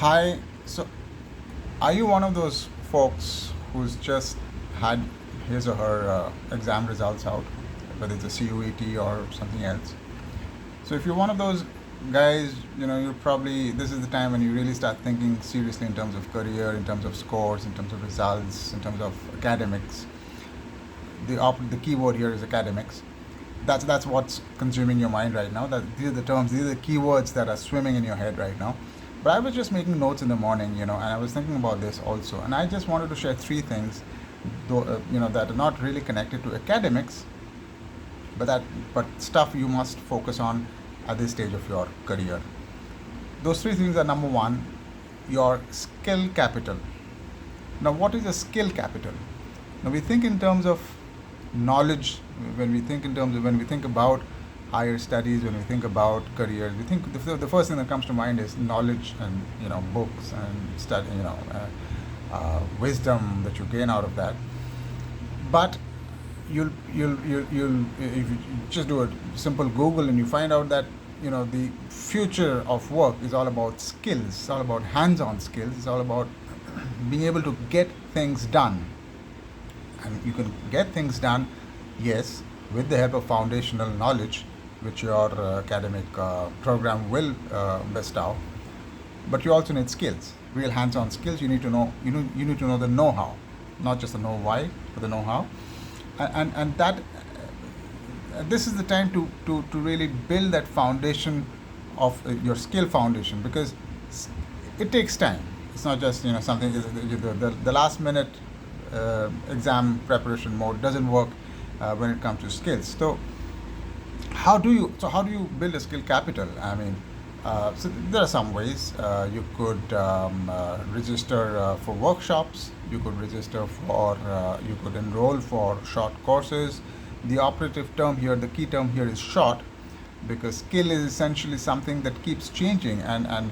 Hi. So, are you one of those folks who's just had his or her exam results out, whether it's a CUET or something else? So, if you're one of those guys, you're probably, this is the time when you really start thinking seriously in terms of career, in terms of scores, in terms of results, in terms of academics. The key word here is academics. That's what's consuming your mind right now. That these are the terms, these are the keywords that are swimming in your head right now. But I was just making notes in the morning, and I was thinking about this also, and I just wanted to share three things, though, that are not really connected to academics, but stuff you must focus on at this stage of your career. Those three things are: number one, your skill capital. Now, what is a skill capital? Now, we think in terms of knowledge when we think about higher studies, when we think about careers, we think the first thing that comes to mind is knowledge and books and study, wisdom that you gain out of that. But you'll if you just do a simple Google and you find out that the future of work is all about skills. It's all about hands-on skills. It's all about being able to get things done. And you can get things done, yes, with the help of foundational knowledge, which your academic program will bestow. But you also need skills, real hands-on skills. You need to know. You need to know the know-how, not just the know why, but the know-how. And that this is the time to really build that foundation of your skill foundation, because it takes time. It's not just something. The last minute exam preparation mode doesn't work when it comes to skills. So how do you build a skill capital? I mean, so there are some ways. You could register for workshops. You could register for. You could enroll for short courses. The operative term here, the key term here is short, because skill is essentially something that keeps changing, and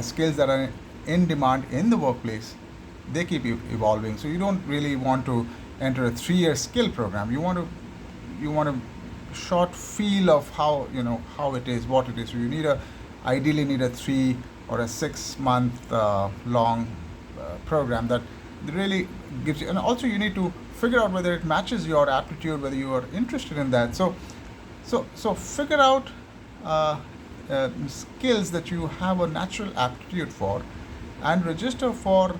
skills that are in demand in the workplace, they keep evolving. So you don't really want to enter a 3-year skill program. You want a short feel of how how it is, what it is. So you ideally need a 3 or a 6 month long program that really gives you, and also you need to figure out whether it matches your aptitude, whether you are interested in that. So figure out skills that you have a natural aptitude for, and register for.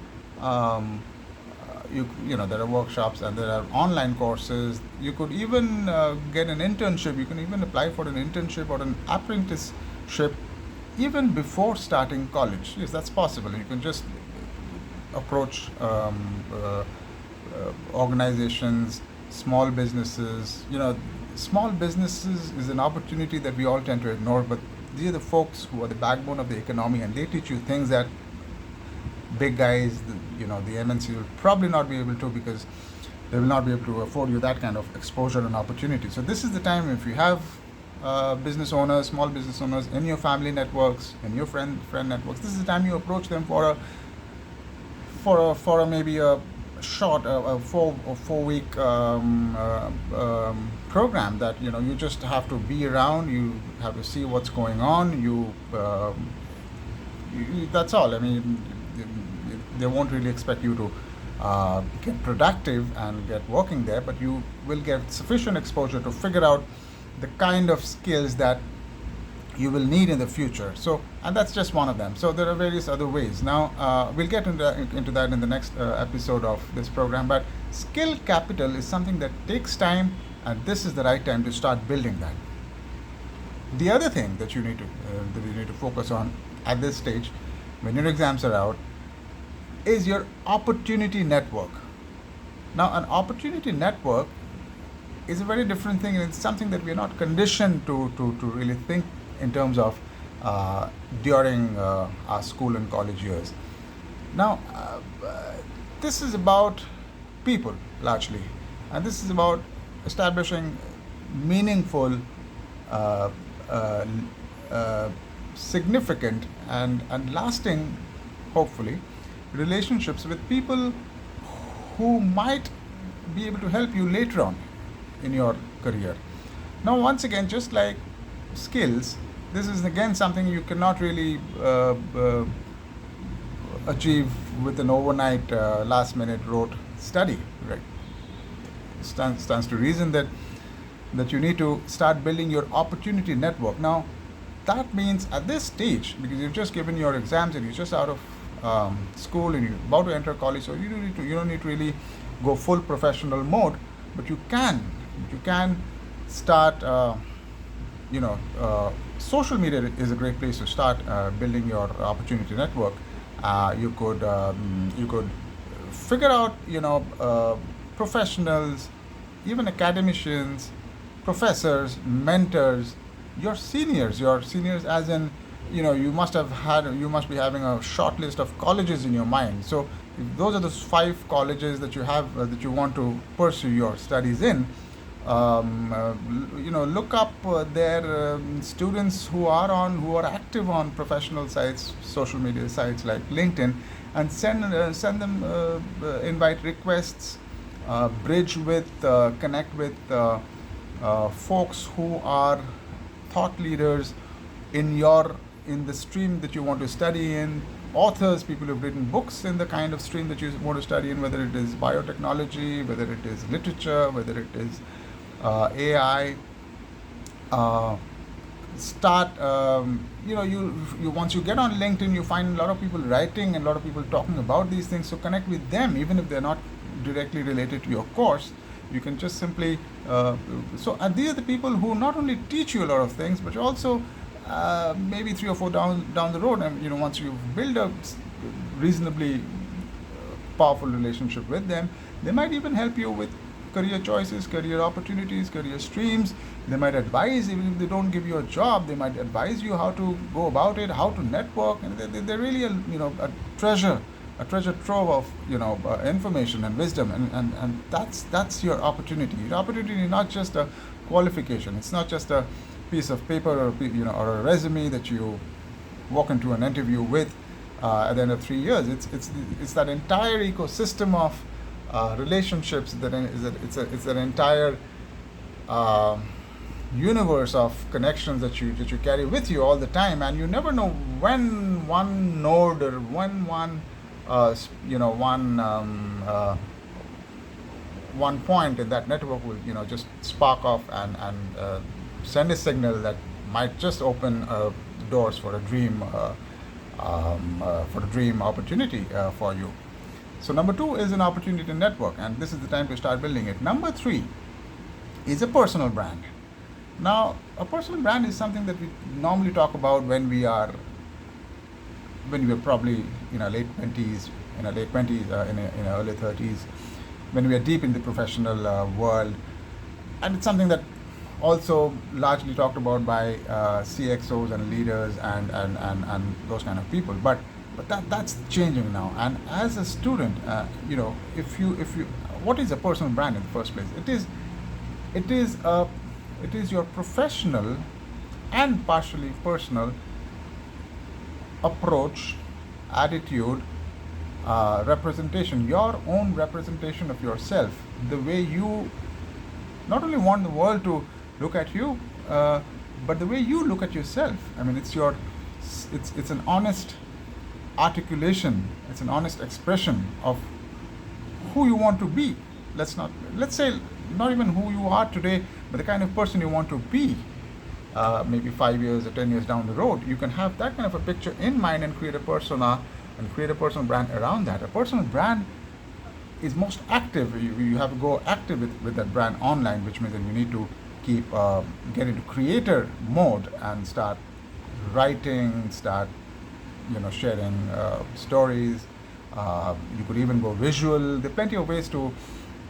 There are workshops and there are online courses. You could even get an internship. You can even apply for an internship or an apprenticeship even before starting college. Yes, that's possible. You can just approach organizations, small businesses. Small businesses is an opportunity that we all tend to ignore, but these are the folks who are the backbone of the economy, and they teach you things that big guys, the MNC will probably not be able to, because they will not be able to afford you that kind of exposure and opportunity. So this is the time, if you have business owners, small business owners in your family networks, in your friend networks, this is the time you approach them for maybe a short, a 4-week program that you just have to be around. You have to see what's going on. That's all. I mean, they won't really expect you to get productive and get working there, but you will get sufficient exposure to figure out the kind of skills that you will need in the future. So, and that's just one of them. So there are various other ways. Now we'll get into that in the next episode of this program. But skill capital is something that takes time, and this is the right time to start building that. The other thing that you need to focus on at this stage, when your exams are out, is your opportunity network. Now, an opportunity network is a very different thing, and it's something that we're not conditioned to really think in terms of during our school and college years. Now, this is about people largely, and this is about establishing meaningful, significant, and lasting, hopefully, relationships with people who might be able to help you later on in your career. Now, once again, just like skills, this is again something you cannot really achieve with an overnight, last minute rote study, right? Stands to reason that you need to start building your opportunity network. Now, that means at this stage, because you've just given your exams and you're just out of school and you're about to enter college, so you don't need to really go full professional mode, but you can start. Social media is a great place to start building your opportunity network. You could figure out professionals, even academicians, professors, mentors, your seniors as in, you must be having a short list of colleges in your mind. So if those are the 5 colleges that you have, that you want to pursue your studies in, look up their students who are active on professional sites, social media sites like LinkedIn, and send them invite requests, connect with folks who are thought leaders in the stream that you want to study in, authors, people who've written books in the kind of stream that you want to study in, whether it is biotechnology, whether it is literature, whether it is AI. Start, you once you get on LinkedIn, you find a lot of people writing and a lot of people talking about these things. So connect with them, even if they're not directly related to your course. You can just simply these are the people who not only teach you a lot of things, but also maybe 3 or 4 down the road, and once you've built a reasonably powerful relationship with them, they might even help you with career choices, career opportunities, career streams. They might advise, even if they don't give you a job, they might advise you how to go about it, how to network, and they're really a treasure trove of information and wisdom, and that's your opportunity. Your opportunity is not just a qualification. It's not just a piece of paper or a resume that you walk into an interview with at the end of 3 years. It's that entire ecosystem of relationships. It's an entire universe of connections that you carry with you all the time, and you never know when one node or one point in that network will just spark off and send a signal that might just open doors for a dream opportunity for you. So number 2 is an opportunity network, and this is the time to start building it. Number 3 is a personal brand. Now, a personal brand is something that we normally talk about when we're probably late 20s, in our early 30s, when we are deep in the professional world, and it's something that also largely talked about by CXOs and leaders and those kind of people. But that's changing now. And as a student, if you what is a personal brand in the first place? It is your professional and partially personal approach, attitude, representation, your own representation of yourself, the way you not only want the world to look at you, but the way you look at yourself. I mean, it's an honest articulation, it's an honest expression of who you want to be. Let's say not even who you are today, but the kind of person you want to be. Maybe 5 years or 10 years down the road, you can have that kind of a picture in mind and create a persona and create a personal brand around that. A personal brand is most active. You have to go active with that brand online, which means that you need to get into creator mode and start writing, start sharing stories. You could even go visual. There are plenty of ways to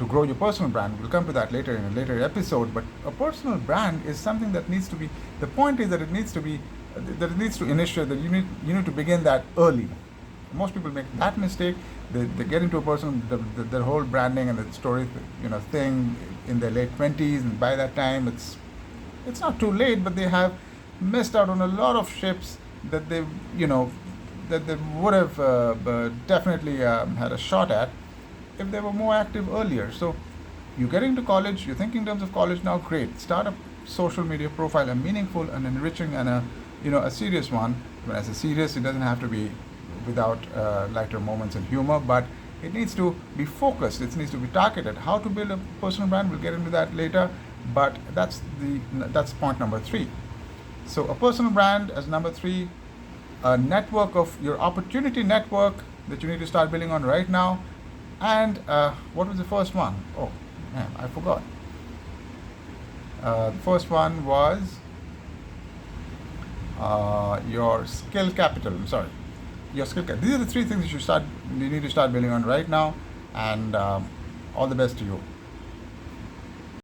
grow your personal brand. We'll come to that later in a later episode. But a personal brand is something that needs to be. The point is that it needs to initiate. That you need to begin that early. Most people make that mistake. They get into a person, their whole branding and the story thing in their late 20s, and by that time it's not too late, but they have missed out on a lot of ships that they would have definitely had a shot at if they were more active earlier. So you're getting to college, you're thinking in terms of college now, great. Start a social media profile, a meaningful and enriching and a serious one. When I say serious, it doesn't have to be without lighter moments and humor, but it needs to be focused. It needs to be targeted. How to build a personal brand? We'll get into that later, but that's point number 3. So a personal brand as number 3, a network of your opportunity network that you need to start building on right now. And what was the first one? Oh man, I forgot. The first one was your skill capital. I'm sorry, your skill capital. These are the 3 things you need to start building on right now. And all the best to you.